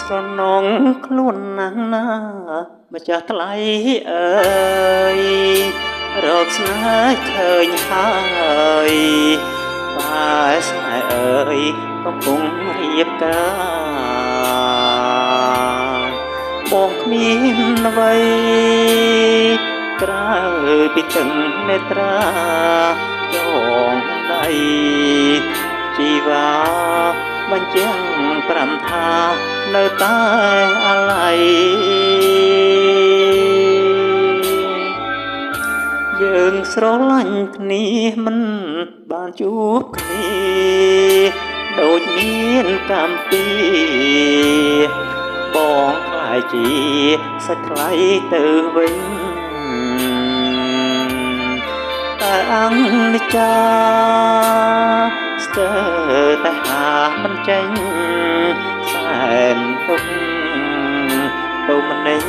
ស្រណងខ្លួនណាស់ណាម្ចាស់ថ្លៃអើយរកស្នេហ៍ឃើញហើយតែស្នេហ៍អើយកំពុងរៀបការបងគ្មានអ្វីក្រៅពីទឹកនេត្រាចងដៃជីវ៉ាបញ្ជាក់5ថានៅតែអាឡ័យយើងស្រឡាញ់គ្នាមិនបានជួបគ្នាដូចមានកម្មពីបងខ្លាយជាសាច់ថ្លៃទៅវិញតែអង្គចាស្ទើរតែហាមិនចេញសែនទុកទៅម្នេញ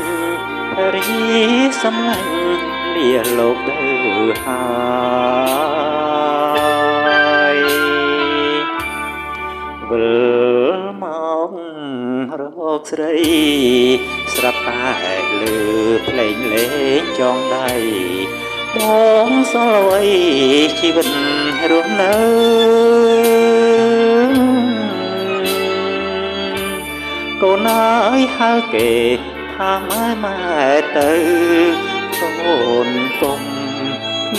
រីសំឡាញ់លាលោកទៅហើយវិលមករកស្រីស្រាប់តែលើភ្លេងលេងចងដៃបងសល់អ្វីជីវិតរស់នៅកូនអើយហៅគេថាម៉ែទៅកូនកុំ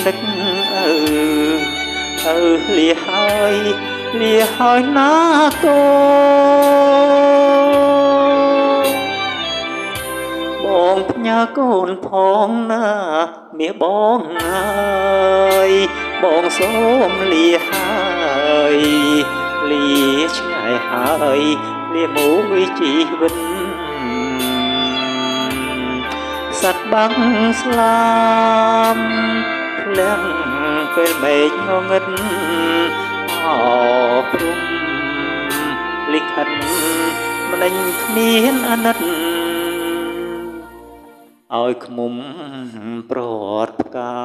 នឹកលាហើយណាកូនបងផ្ញើកូនផងណាមាសបងអើយបងសូមលាហើយលាឆ្ងាយហើយលាមួយជីវិតសត្វបាំងស្លាមភ្លៀងពេលមេឃងងឹតអព្រំលិខិតម្ដេញគ្មានអាណិតឲ្យឃ្មុំប្រត់ផ្កា